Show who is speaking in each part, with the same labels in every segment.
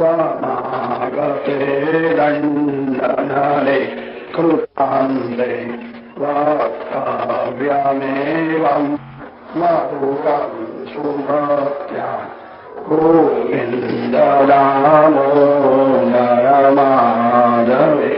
Speaker 1: समागते दण्डनाले कृतान्ते वाक्काव्यमेवं मधुरं सुभक्त्या गोविन्द दामोदर माधवे।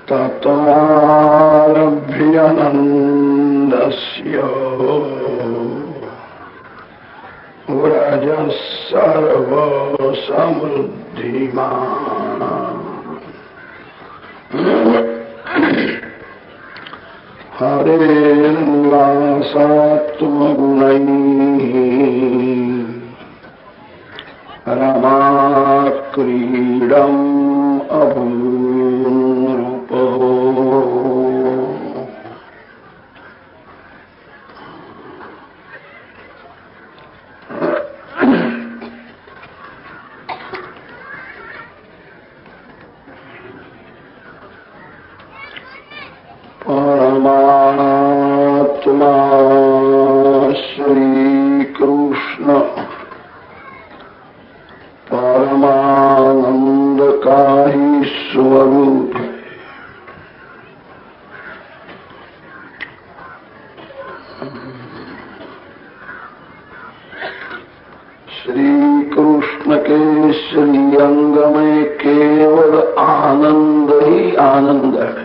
Speaker 1: तत्रारभ्यनन्दस्य व्रजः सर्वसमृद्धिमान् हरेर्वासात्मगुणैः रमाक्रीडम् अभून्नृपो। परमात्मा श्री कृष्ण परमानंद का ही स्वरूप है। श्री कृष्ण के श्रीअंग में केवल आनंद ही आनंद है।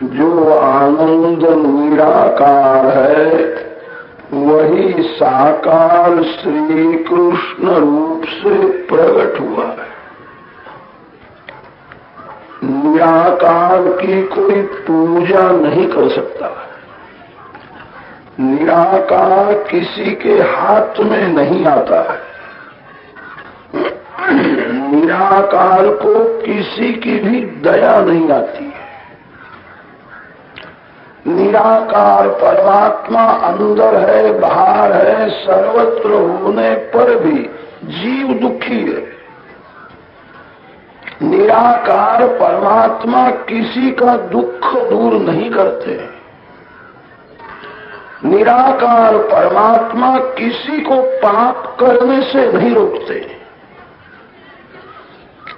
Speaker 1: जो आनंद निराकार है वही साकार श्री कृष्ण रूप से प्रकट हुआ है। निराकार की कोई पूजा नहीं कर सकता। निराकार किसी के हाथ में नहीं आता है। निराकार को किसी की भी दया नहीं आती है। निराकार परमात्मा अंदर है, बाहर है, सर्वत्र होने पर भी जीव दुखी है। निराकार परमात्मा किसी का दुख दूर नहीं करते। निराकार परमात्मा किसी को पाप करने से नहीं रोकते।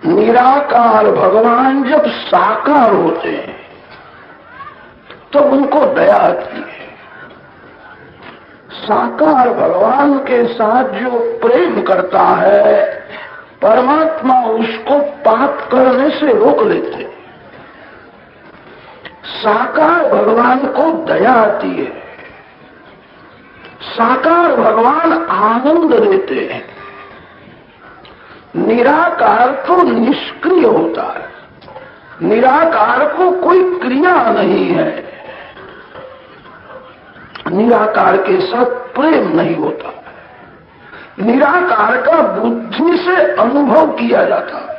Speaker 1: निराकार भगवान जब साकार होते हैं तो उनको दया आती है। साकार भगवान के साथ जो प्रेम करता है परमात्मा उसको पाप करने से रोक लेते। साकार भगवान को दया आती है। साकार भगवान आनंद देते हैं। निराकार तो निष्क्रिय होता है। निराकार को कोई क्रिया नहीं है। निराकार के साथ प्रेम नहीं होता। निराकार का बुद्धि से अनुभव किया जाता है।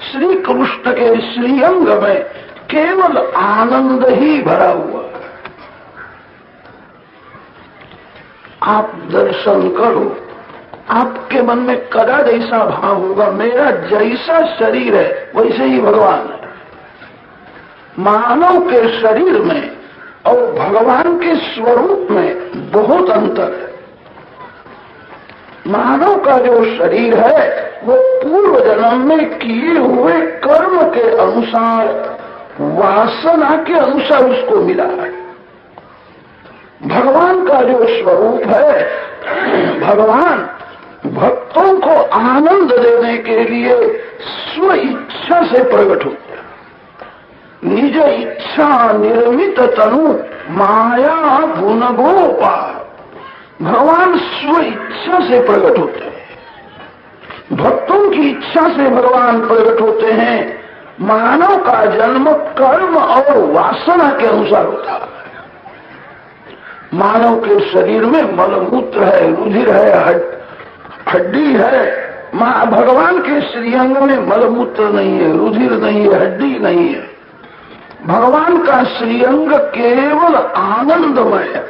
Speaker 1: श्री कृष्ण के श्रीअंग में केवल आनंद ही भरा हुआ है। आप दर्शन करो, आपके मन में कदा ऐसा भाव होगा मेरा जैसा शरीर है वैसे ही भगवान है। मानव के शरीर में और भगवान के स्वरूप में बहुत अंतर है। मानव का जो शरीर है वो पूर्व जन्म में किए हुए कर्म के अनुसार, वासना के अनुसार उसको मिला है। भगवान का जो स्वरूप है, भगवान भक्तों को आनंद देने के लिए स्व इच्छा से प्रकट होते हैं। निज इच्छा निर्मित तनु माया गुण गोपाल। भगवान स्व इच्छा से प्रकट होते हैं। भक्तों की इच्छा से भगवान प्रकट होते हैं। मानव का जन्म कर्म और वासना के अनुसार होता है। मानव के शरीर में मलमूत्र है, रुधिर है, हड्डी है। भगवान के श्रीअंग में मलमूत्र नहीं है, रुधिर नहीं है, हड्डी नहीं है। भगवान का श्रीअंग केवल आनंदमय है।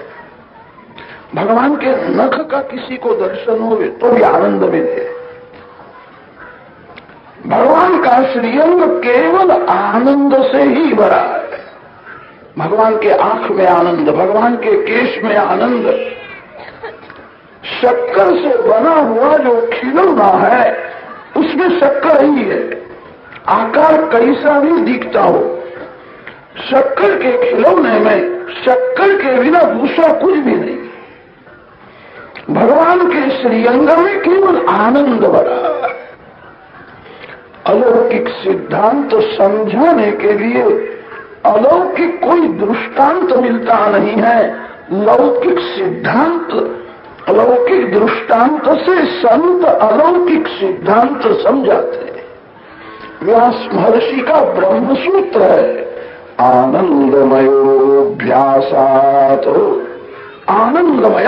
Speaker 1: भगवान के नख का किसी को दर्शन हो तो भी आनंद मिले। भगवान का श्रीअंग केवल आनंद से ही भरा है। भगवान के आंख में आनंद, भगवान के केश में आनंद। शक्कर से बना हुआ जो खिलौना है उसमें शक्कर ही है। आकार कैसा भी दिखता हो, शक्कर के खिलौने में शक्कर के बिना दूसरा कुछ भी नहीं। भगवान के श्रीअंग में केवल आनंद भरा। अलौकिक सिद्धांत समझाने के लिए अलौकिक कोई दृष्टांत मिलता नहीं है। लौकिक सिद्धांत, अलौकिक दृष्टांत से संत अलौकिक सिद्धांत समझाते हैं। व्यास महर्षि का ब्रह्म सूत्र है, आनंदमयोऽभ्यासात्। आनंदमय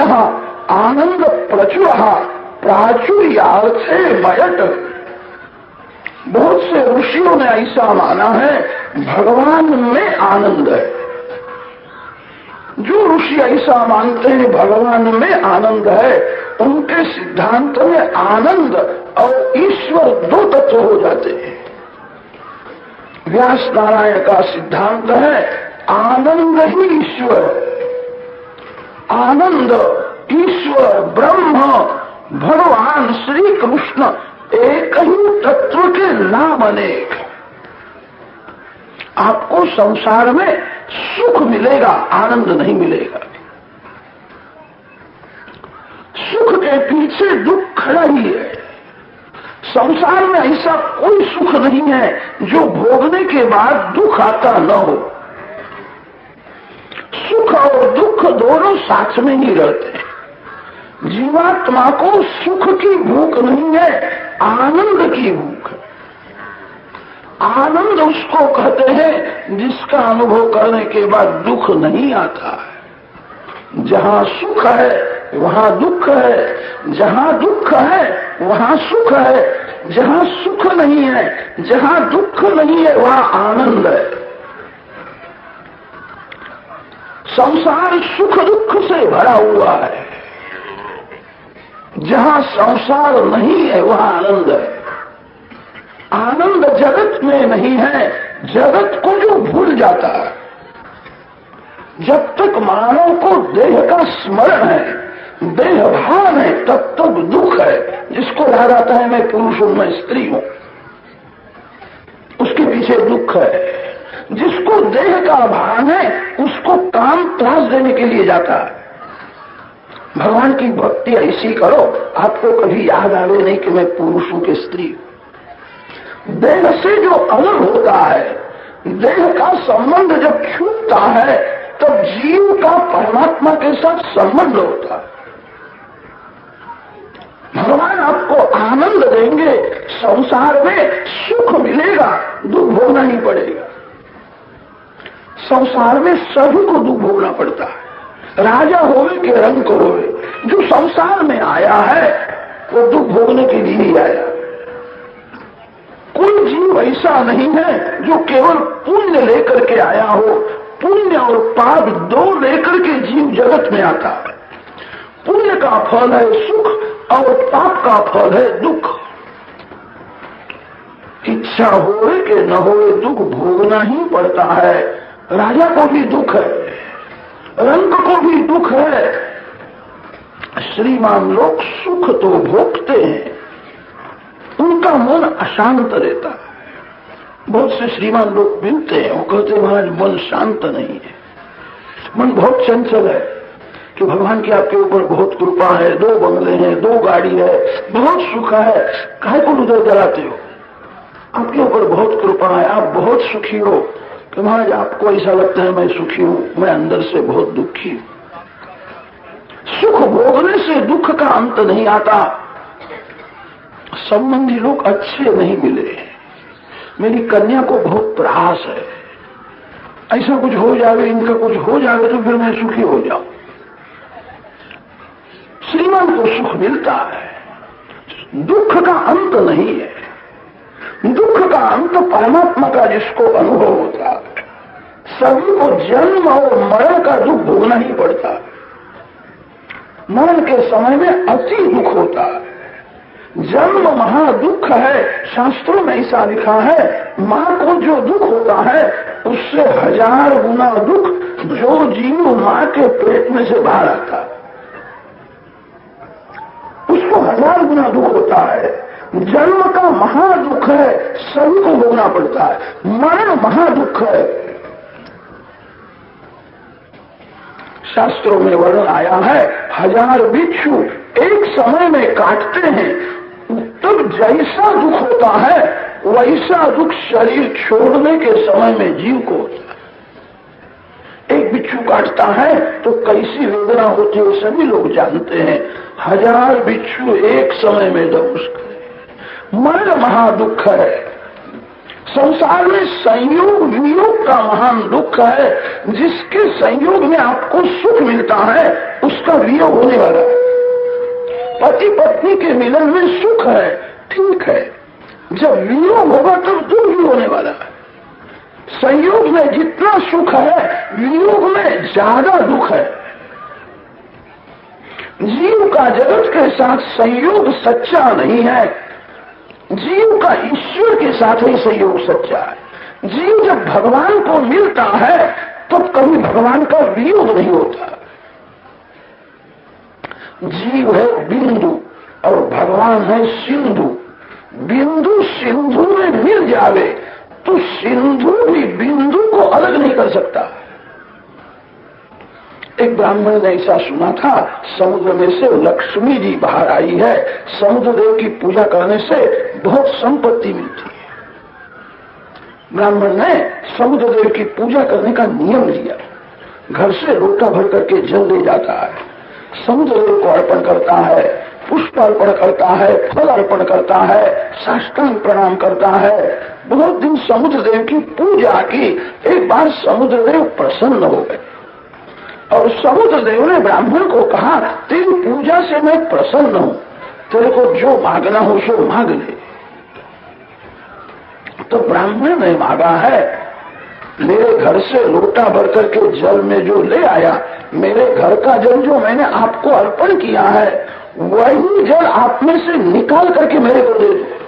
Speaker 1: आनंद प्रचुर प्राचुर्यार्थे मयट। बहुत से ऋषियों ने ऐसा माना है भगवान में आनंद है। जो ऋषि ऐसा मानते हैं भगवान में आनंद है, उनके सिद्धांत में आनंद और ईश्वर दो तत्व हो जाते हैं। व्यास नारायण का सिद्धांत है आनंद ही ईश्वर। आनंद, ईश्वर, ब्रह्म, भगवान श्री कृष्ण एक ही तत्व के नाम अनेक। आपको संसार में सुख मिलेगा, आनंद नहीं मिलेगा। सुख के पीछे दुख खड़ा ही है। संसार में ऐसा कोई सुख नहीं है जो भोगने के बाद दुख आता न हो। सुख और दुख दोनों साथ में ही रहते हैं। जीवात्मा को सुख की भूख नहीं है, आनंद की भूख है। आनंद उसको कहते हैं जिसका अनुभव करने के बाद दुख नहीं आता है। जहाँ सुख है वहाँ दुख है, जहाँ दुख है वहाँ सुख है, जहाँ सुख नहीं है, जहाँ दुख नहीं है वहाँ आनंद है। संसार सुख दुख से भरा हुआ है। जहाँ संसार नहीं है वहाँ आनंद है। आनंद जगत में नहीं है, जगत को जो भूल जाता है। जब तक मानव को देह का स्मरण है, देह भान है तब तब दुख है। जिसको याद आता है मैं पुरुष हूं, मैं स्त्री हूं, उसके पीछे दुख है। जिसको देह का भान है उसको काम त्रास देने के लिए जाता है। भगवान की भक्ति ऐसी करो आपको कभी याद आवे नहीं कि मैं पुरुष हूं कि स्त्री हूं। देह से जो अलग होता है, देह का संबंध जब छूटता है तब जीव का परमात्मा के साथ संबंध होता है। भगवान आपको आनंद देंगे, संसार में सुख मिलेगा, दुख भोगना नहीं पड़ेगा। संसार में सभी को दुख भोगना पड़ता है, राजा होवे के रंग को होवे। जो संसार में आया है वो दुख भोगने के लिए ही आया। कोई जीव ऐसा नहीं है जो केवल पुण्य लेकर के आया हो। पुण्य और पाप दो लेकर के जीव जगत में आता है। पुण्य का फल है सुख और पाप का फल है दुख। इच्छा होवे कि न होवे दुख भोगना ही पड़ता है। राजा को भी दुख है, रंग को भी दुख है। श्रीमान लोग सुख तो भोगते हैं, उनका मन अशांत रहता है। बहुत से श्रीमान लोग मिलते हैं, वो कहते हैं महाराज मन शांत नहीं है, मन बहुत चंचल है कि भगवान की आपके ऊपर बहुत कृपा है, 2 बंगले हैं, 2 गाड़ी है, बहुत सुख है, काहे को उधर जलाते हो? आपके ऊपर बहुत कृपा है, आप बहुत सुखी हो। कि महाराज आपको ऐसा लगता है मैं सुखी हूं, मैं अंदर से बहुत दुखी हूं। सुख भोगने से दुख का अंत नहीं आता। संबंधी लोग अच्छे नहीं मिले, मेरी कन्या को बहुत प्रयास है, ऐसा कुछ हो जाए, इनका कुछ हो जाए तो फिर मैं सुखी हो जाऊं। श्रीमान को सुख मिलता है, दुख का अंत नहीं है। दुख का अंत परमात्मा का जिसको अनुभव होता है। सभी को जन्म और मरण का दुख भोगना ही पड़ता है। मरण के समय में अति दुख होता है। जन्म महादुख है, शास्त्रों में ऐसा लिखा है। मां को जो दुख होता है उससे 1000 गुना दुख जो जीव मां के पेट में से बाहर आता है उसको 1000 गुना दुख होता है। जन्म का महादुख है, सभी को भोगना पड़ता है। मरण महादुख है। शास्त्रों में वर्णन आया है 1000 बिच्छू एक समय में काटते हैं, तब जैसा दुख होता है वैसा दुख शरीर छोड़ने के समय में जीव को होता है। एक बिच्छू काटता है तो कैसी वेदना होती है सभी लोग जानते हैं। 1000 बिच्छू एक समय में दंश करे, मरण महादुख है। संसार में संयोग वियोग का महान दुख है। जिसके संयोग में आपको सुख मिलता है उसका वियोग होने वाला है। पति पत्नी के मिलन में सुख है, ठीक है, जब वियोग होगा तब दुख भी होने वाला है। संयोग में जितना सुख है वियोग में ज्यादा दुख है। जीव का जगत के साथ संयोग सच्चा नहीं है, जीव का ईश्वर के साथ ही संयोग सच्चा है। जीव जब भगवान को मिलता है तब कभी भगवान का वियोग नहीं होता। जीव है बिंदु और भगवान है सिंधु। बिंदु सिंधु में मिल जावे तो सिंधु भी बिंदु को अलग नहीं कर सकता। एक ब्राह्मण ने ऐसा सुना था, समुद्र में से लक्ष्मी जी बाहर आई है, समुद्र देव की पूजा करने से बहुत संपत्ति मिलती है। ब्राह्मण ने समुद्र देव की पूजा करने का नियम लिया। घर से लोटा भर करके जल ले जाता है, समुद्र देव को अर्पण करता है, पुष्प अर्पण करता है, फल अर्पण करता है, साष्टांग प्रणाम करता है। बहुत दिन समुद्र देव की पूजा की। एक बार समुद्र देव प्रसन्न हो गए और समुद्र देव ने ब्राह्मण को कहा, तेरी पूजा से मैं प्रसन्न हूं, तेरे को जो मांगना हो सो मांग ले। तो ब्राह्मण ने मांगा है, मेरे घर से लोटा भर करके जल में जो ले आया, मेरे घर का जल जो मैंने आपको अर्पण किया है वही जल आप में से निकाल करके मेरे को दे दो।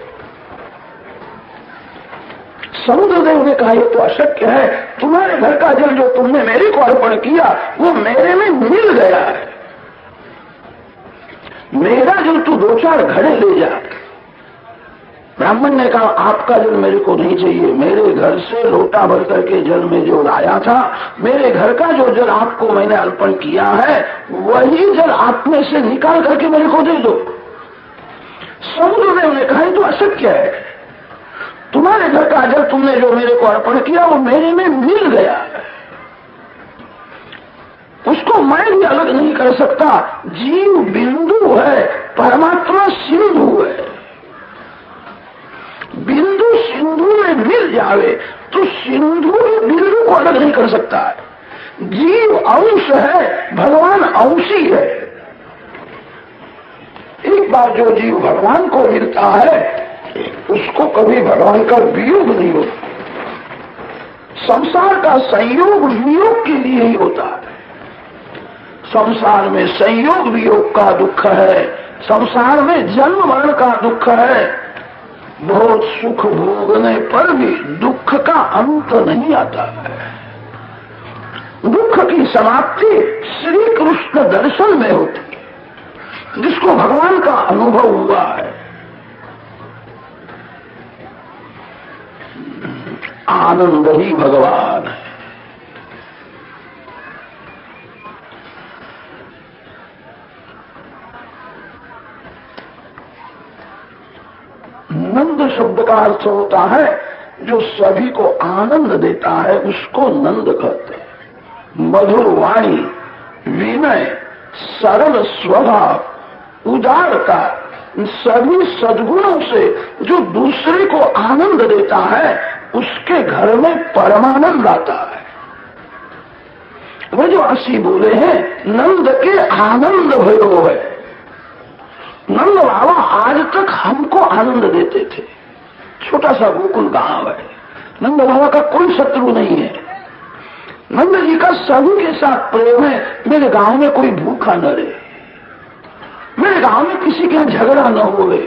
Speaker 1: समुद्रदेव ने कहा, ये तो अशक्य है, तुम्हारे घर का जल जो तुमने मेरे को अर्पण किया वो मेरे में मिल गया है। मेरा जल तू 2-4 घड़े ले जा। ब्राह्मण ने कहा आपका जल मेरे को नहीं चाहिए, मेरे घर से लोटा भर करके जल में जो लाया था, मेरे घर का जो जल आपको मैंने अर्पण किया है, वही जल आप में से निकाल करके मेरे को दे दो। समुद्रदेव ने कहा तो अशक्य है, तुम्हारे घर का जल तुमने जो मेरे को अर्पण किया वो मेरे में मिल गया है, उसको मैं भी अलग नहीं कर सकता। जीव बिंदु है, परमात्मा सिंधु है। बिंदु सिंधु में मिल जावे तो सिंधु बिंदु को अलग नहीं कर सकता है। जीव अंश है, भगवान अंशी है। एक बार जो जीव भगवान को मिलता है उसको कभी भगवान का वियोग नहीं होता। संसार का संयोग वियोग के लिए ही होता है। संसार में संयोग वियोग का दुख है, संसार में जन्म मरण का दुख है। बहुत सुख भोगने पर भी दुख का अंत नहीं आता है। दुख की समाप्ति श्री कृष्ण दर्शन में होती है, जिसको भगवान का अनुभव हुआ है। आनंद ही भगवान है। नंद शब्द का अर्थ होता है जो सभी को आनंद देता है, उसको नंद कहते हैं। मधुर वाणी, विनय, सरल स्वभाव, उदारता, सभी सद्गुणों से जो दूसरे को आनंद देता है उसके घर में परमानंद आता है। वो जो असी बोले हैं नंद के आनंद भयो है। नंद बाबा आज तक हमको आनंद देते थे। छोटा सा गोकुल गांव है, नंद बाबा का कोई शत्रु नहीं है। नंद जी का सभी के साथ प्रेम है। मेरे गांव में कोई भूखा न रहे, मेरे गांव में किसी के झगड़ा न होवे।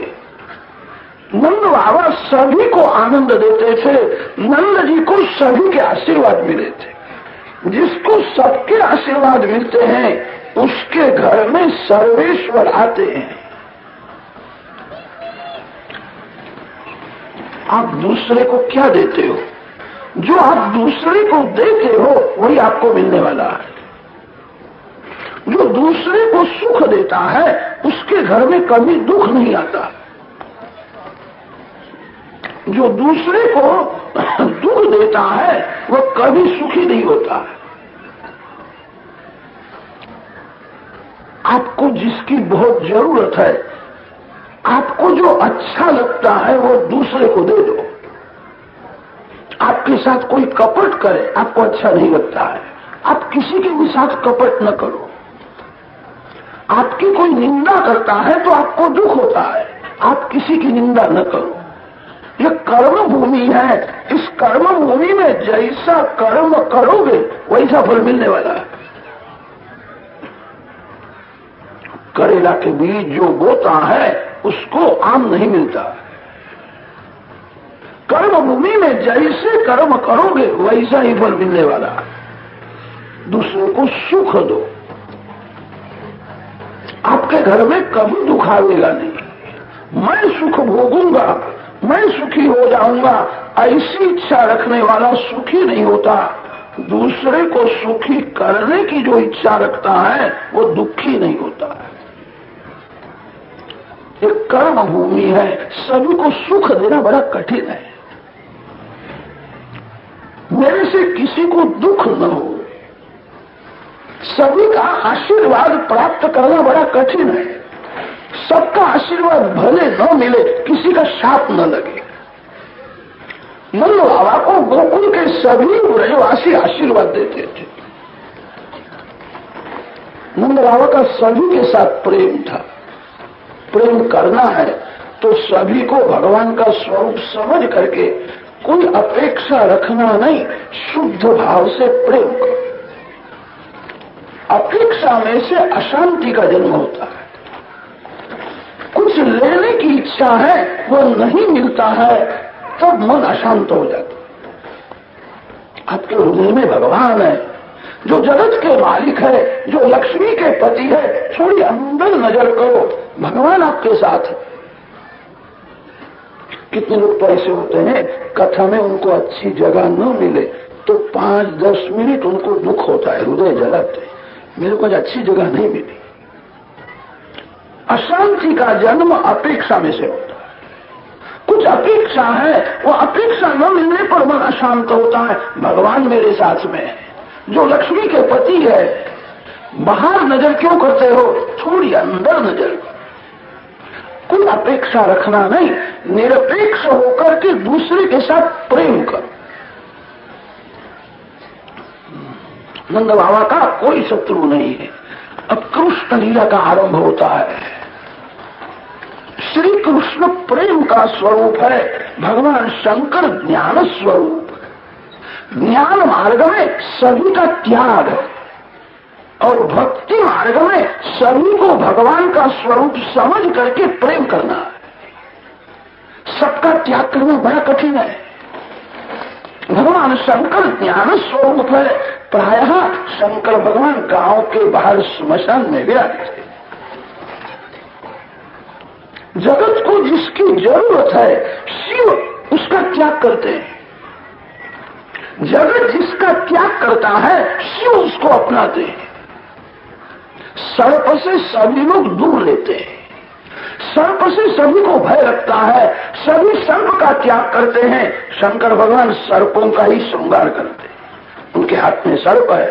Speaker 1: नंद बाबा सभी को आनंद देते थे। नंद जी को सभी के आशीर्वाद मिले थे। जिसको सबके आशीर्वाद मिलते हैं उसके घर में सर्वेश्वर आते हैं। आप दूसरे को क्या देते हो? जो आप दूसरे को देते हो वही आपको मिलने वाला है। जो दूसरे को सुख देता है उसके घर में कभी दुख नहीं आता। जो दूसरे को दुख देता है वो कभी सुखी नहीं होता है। आपको जिसकी बहुत जरूरत है, आपको जो अच्छा लगता है वो दूसरे को दे दो। आपके साथ कोई कपट करे, आपको अच्छा नहीं लगता है, आप किसी के भी साथ कपट न करो। आपकी कोई निंदा करता है तो आपको दुख होता है, आप किसी की निंदा न करो। यह कर्म भूमि है। इस कर्म भूमि में जैसा कर्म करोगे वैसा फल मिलने वाला है। करेला के बीज जो बोता है उसको आम नहीं मिलता। कर्म भूमि में जैसे कर्म करोगे वैसा ही फल मिलने वाला है। दूसरों को सुख दो। आपके घर में कभी दुख आएगा नहीं। मैं सुख भोगूंगा, मैं सुखी हो जाऊंगा, ऐसी इच्छा रखने वाला सुखी नहीं होता। दूसरे को सुखी करने की जो इच्छा रखता है वो दुखी नहीं होता है। एक कर्म भूमि है, सभी को सुख देना बड़ा कठिन है। मेरे से किसी को दुख न हो, सभी का आशीर्वाद प्राप्त करना बड़ा कठिन है। सबका आशीर्वाद भले न मिले, किसी का शाप न लगे। नंद बाबा को गोकुल के सभी ब्रजवासी आशीर्वाद देते थे। नंद बाबा का सभी के साथ प्रेम था। प्रेम करना है तो सभी को भगवान का स्वरूप समझ करके कोई अपेक्षा रखना नहीं, शुद्ध भाव से प्रेम करो। अपेक्षा में से अशांति का जन्म होता है। कुछ लेने की इच्छा है, वो नहीं मिलता है, तब मन अशांत हो जाता है। आपके हृदय में भगवान है, जो जगत के मालिक है, जो लक्ष्मी के पति है, थोड़ी अंदर नजर करो, भगवान आपके साथ है। कितने लोग तो ऐसे होते हैं, कथा में उनको अच्छी जगह न मिले तो 5-10 मिनट उनको दुख होता है, हृदय जलाते हैं, मेरे को अच्छी जगह नहीं मिली। अशांति का जन्म अपेक्षा में से होता है। कुछ अपेक्षा है, वो अपेक्षा न मिलने पर मन अशांत होता है। भगवान मेरे साथ में है, जो लक्ष्मी के पति है, बाहर नजर क्यों करते हो, थोड़ी अंदर नजर करो। कोई अपेक्षा रखना नहीं, निरपेक्ष होकर के दूसरे के साथ प्रेम करो। नंद बाबा का कोई शत्रु नहीं है। अब कृष्ण लीला का आरंभ होता है। श्री कृष्ण प्रेम का स्वरूप है, भगवान शंकर ज्ञान स्वरूप है। ज्ञान मार्ग में सभी का त्याग है और भक्ति मार्ग में सभी को भगवान का स्वरूप समझ करके प्रेम करना है। सबका त्याग करना बड़ा कठिन है। भगवान शंकर ज्ञान स्वरूप है। प्रायः शंकर भगवान गांव के बाहर स्मशान में विराजित है। जगत को जिसकी जरूरत है, शिव उसका त्याग करते हैं। जगत जिसका त्याग करता है, शिव उसको अपनाते हैं। सर्प से सभी लोग दूर लेते हैं। सर्प से सभी को भय लगता है, सभी सर्प का त्याग करते हैं। शंकर भगवान सर्पों का ही श्रृंगार करते हैं। उनके हाथ में सर्प है,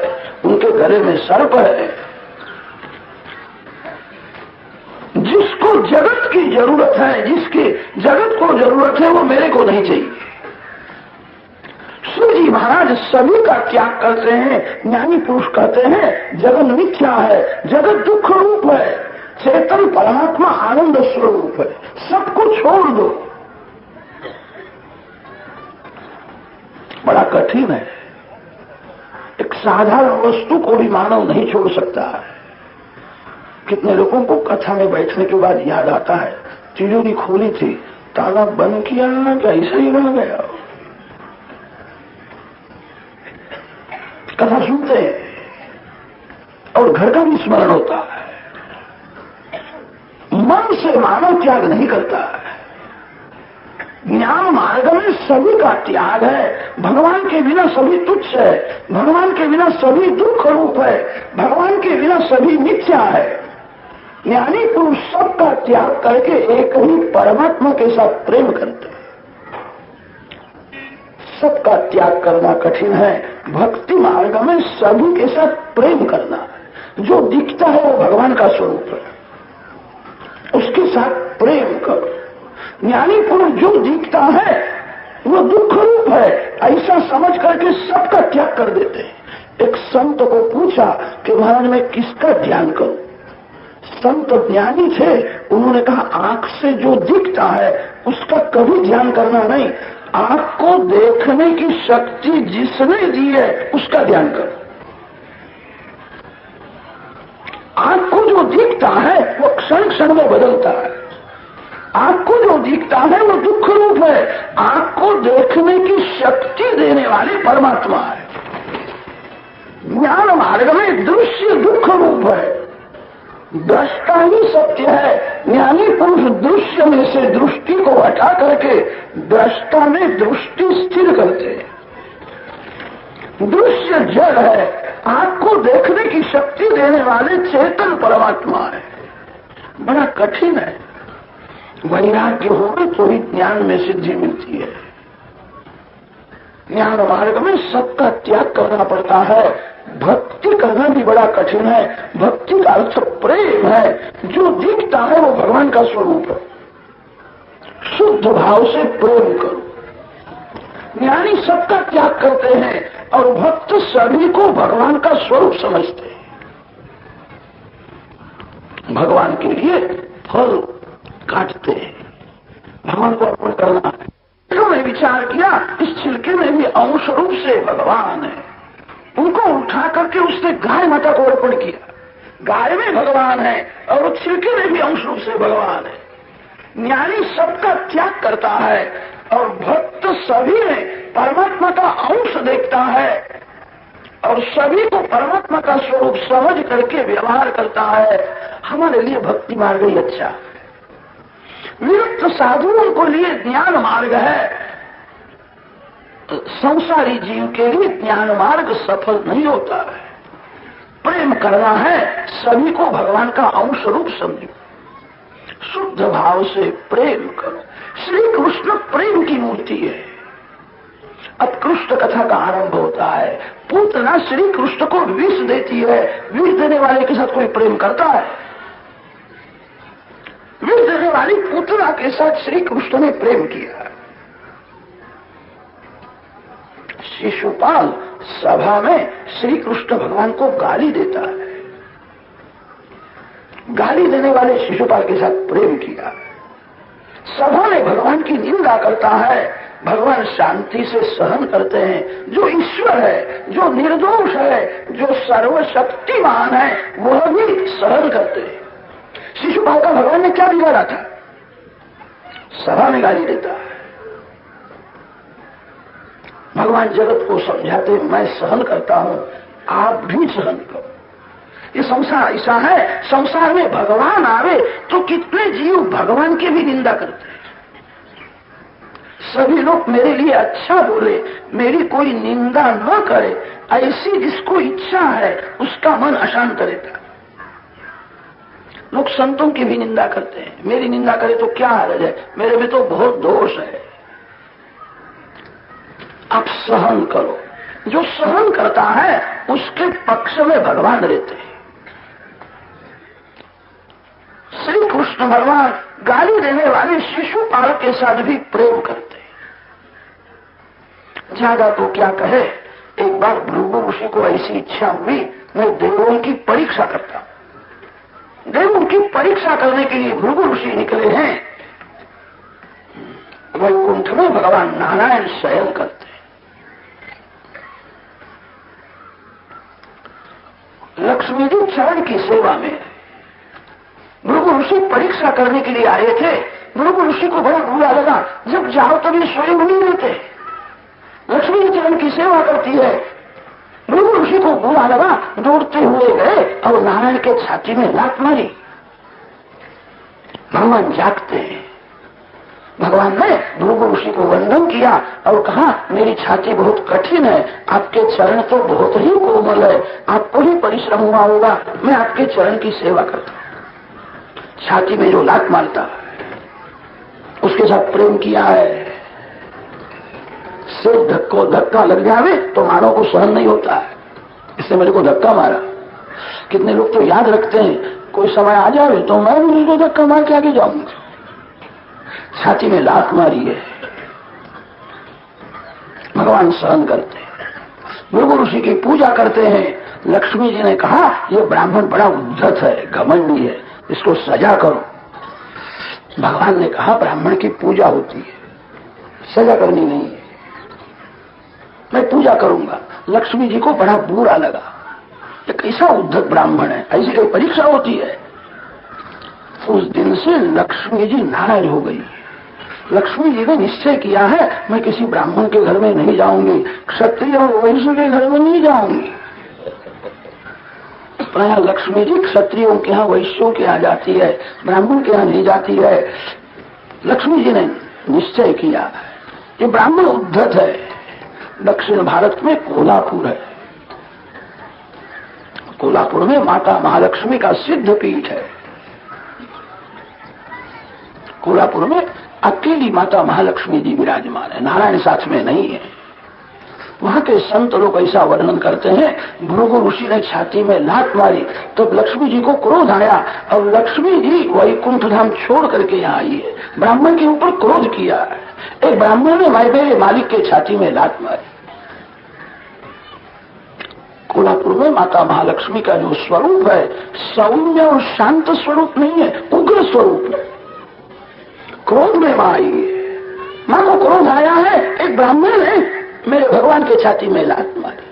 Speaker 1: उनके गले में सर्प है। जिसको जगत की जरूरत है, जिसके जगत को जरूरत है, वो मेरे को नहीं चाहिए। शिव जी महाराज सभी का त्याग करते हैं। ज्ञानी पुरुष कहते हैं जगत मिथ्या है, जगत दुख रूप है, चेतन परमात्मा आनंद स्वरूप है, सबको छोड़ दो। बड़ा कठिन है। एक साधारण वस्तु को भी मानव नहीं छोड़ सकता है। कितने लोगों को कथा में बैठने के बाद याद आता है, तिजोरी खोली थी, ताला बंद किया ना, क्या ऐसा ही रह गया। कथा सुनते हैं और घर का भी स्मरण होता है। मन से मानव त्याग नहीं करता है। ज्ञान मार्ग में सभी का त्याग है। भगवान के बिना सभी तुच्छ है, भगवान के बिना सभी दुख रूप है, भगवान के बिना सभी मिथ्या है। ज्ञानी पुरुष सबका त्याग करके एक ही परमात्मा के साथ प्रेम करते हैं। सबका त्याग करना कठिन है। भक्ति मार्ग में सभी के साथ प्रेम करना, जो दिखता है वो भगवान का स्वरूप है, उसके साथ प्रेम करो। ज्ञानी पुरुष जो दिखता है वो दुख रूप है, ऐसा समझ करके सबका त्याग कर देते हैं। एक संत को पूछा कि महाराज मैं किसका ध्यान करूं? संत ज्ञानी थे, उन्होंने कहा आंख से जो दिखता है उसका कभी ध्यान करना नहीं, आंख को देखने की शक्ति जिसने दी है उसका ध्यान करो। आंख को जो दिखता है वो क्षण क्षण में बदलता है। आंख को जो दिखता है वो दुख रूप है, आंख को देखने की शक्ति देने वाले परमात्मा है। ज्ञान मार्ग में दृश्य दुख रूप है, दृष्टा ही सत्य है। ज्ञानी पुरुष दृश्य में से दृष्टि को हटा करके दृष्टा में दृष्टि स्थिर करते हैं। दृश्य जड़ है, आंख को देखने की शक्ति देने वाले चेतन परमात्मा है। बड़ा कठिन है। वैराग्य हो तो ही ज्ञान में सिद्धि मिलती है। ज्ञान मार्ग में सबका त्याग करना पड़ता है। भक्ति करना भी बड़ा कठिन है। भक्ति का अर्थ प्रेम है। जो दिखता है वो भगवान का स्वरूप है। शुद्ध भाव से प्रेम करो। ज्ञानी सबका त्याग करते हैं और भक्त सभी को भगवान का स्वरूप समझते हैं। भगवान के लिए फल काटते हैं, भगवान को अर्पण करना है। तो मैं विचार किया इस छिलके में भी अंश रूप से भगवान है। उनको उठा करके उसने गाय माता को अर्पण किया। गाय में भगवान है और छिलके में भी अंश रूप से भगवान है। ज्ञानी सबका त्याग करता है और भक्त सभी में परमात्मा का अंश देखता है और सभी को परमात्मा का स्वरूप समझ करके व्यवहार करता है, हमारे लिए भक्ति मार्ग ही अच्छा। विरक्त साधुओं को लिए ज्ञान मार्ग है, संसारी जीव के लिए ज्ञान मार्ग सफल नहीं होता है। प्रेम करना है, सभी को भगवान का अंश रूप समझो, शुद्ध भाव से प्रेम करो। श्री कृष्ण प्रेम की मूर्ति है। अब कृष्ण कथा का आरंभ होता है। पूतना श्री कृष्ण को विष देती है। विष देने वाले के साथ कोई प्रेम करता है? विष देने वाली पूतना के साथ श्री कृष्ण ने प्रेम किया। शिशुपाल सभा में श्री कृष्ण भगवान को गाली देता है। गाली देने वाले शिशुपाल के साथ प्रेम किया। सभा में भगवान की निंदा करता है, भगवान शांति से सहन करते हैं। जो ईश्वर है, जो निर्दोष है, जो सर्वशक्तिमान है, वह भी सहन करते हैं। शिशुपाल का भगवान ने क्या बिगाड़ा था? सभा में गाली देता है। भगवान जगत को समझाते, मैं सहन करता हूं, आप भी सहन करो। ये संसार ऐसा है, संसार में भगवान आवे तो कितने जीव भगवान की भी निंदा करते हैं। सभी लोग मेरे लिए अच्छा बोले, मेरी कोई निंदा न करे, ऐसी जिसको इच्छा है उसका मन अशांत रहता है। लोग संतों की भी निंदा करते हैं, मेरी निंदा करे तो क्या हर्ज है, मेरे में तो बहुत दोष है। आप सहन करो। जो सहन करता है उसके पक्ष में भगवान रहते हैं। श्री कृष्ण भगवान गाली देने वाले शिशुपाल के साथ भी प्रेम करते हैं। ज्यादा तो क्या कहे, एक बार भृगु ऋषि को ऐसी इच्छा हुई, मैं देवों की परीक्षा करता हूं। देवों की परीक्षा करने के लिए भृगु ऋषि निकले हैं। वैकुंठ में भगवान नारायण शयन करते हैं। लक्ष्मी जी चरण की सेवा में। भृगु ऋषि परीक्षा करने के लिए आए थे। भृगु ऋषि को बड़ा बुरा लगा, जब जाओ तब ये स्वयं नहीं रहते। लक्ष्मी जी चरण की सेवा करती है। भृगु ऋषि को बुरा लगा, दौड़ते हुए गए और नारायण के छाती में लात मारी। भगवान जागते हैं। भगवान ने भृगु ऋषि को वंदन किया और कहा, मेरी छाती बहुत कठिन है, आपके चरण तो बहुत ही कोमल है, आपको ही परिश्रम हुआ होगा, मैं आपके चरण की सेवा करता हूं। छाती में जो लात मारता है उसके साथ प्रेम किया है। सिर्फ धक्का लग जावे तो मानव को सहन नहीं होता है, इससे मेरे को धक्का मारा। कितने लोग तो याद रखते हैं, कोई समय आ जावे तो मैं भी उसको धक्का मार के आगे जाऊंगा। छाती में लात मारी है। भगवान सहन करते हैं। भृगु ऋषि की पूजा करते हैं। लक्ष्मी जी ने कहा, यह ब्राह्मण बड़ा उद्धत है, घमंडी है, इसको सजा करो। भगवान ने कहा, ब्राह्मण की पूजा होती है, सजा करनी नहीं है, मैं पूजा करूंगा। लक्ष्मी जी को बड़ा बुरा लगा, ये कैसा उद्धत ब्राह्मण है, ऐसी कोई परीक्षा होती है। उस दिन से लक्ष्मी जी नाराज हो गई। लक्ष्मी जी ने निश्चय किया है, मैं किसी ब्राह्मण के घर में नहीं जाऊंगी, क्षत्रिय और वैश्य के घर में नहीं जाऊंगी। प्रायः लक्ष्मी जी क्षत्रियों के यहाँ, वैश्यों के यहाँ जाती है, ब्राह्मण के यहाँ नहीं जाती है। लक्ष्मी जी ने निश्चय किया, ये ब्राह्मण उद्धत है। दक्षिण भारत में कोल्हापुर है। कोल्हापुर में माता महालक्ष्मी का सिद्ध पीठ है। कोल्हापुर में अकेली माता महालक्ष्मी जी विराजमान है, नारायण साथ में नहीं है। वहां के संत लोग ऐसा वर्णन करते हैं, भृगु ऋषि ने छाती में लात मारी तो लक्ष्मी जी को क्रोध आया और लक्ष्मी जी वैकुंठ धाम छोड़ करके यहाँ आई है। ब्राह्मण के ऊपर क्रोध किया है। एक ब्राह्मण ने मेरे मालिक के छाती में लात मारी। कोल्हापुर में माता महालक्ष्मी का जो स्वरूप है, सौम्य और शांत स्वरूप नहीं है, उग्र स्वरूप है। क्रोध में मां आई है। मां को क्रोध आया है, एक ब्राह्मण ने मेरे भगवान के छाती में लात मारी।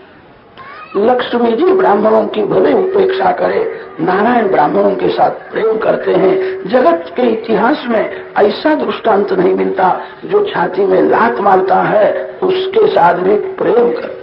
Speaker 1: लक्ष्मी जी ब्राह्मणों की भले उपेक्षा करे, नारायण ब्राह्मणों के साथ प्रेम करते हैं। जगत के इतिहास में ऐसा दृष्टांत नहीं मिलता, जो छाती में लात मारता है उसके साथ भी प्रेम करता है।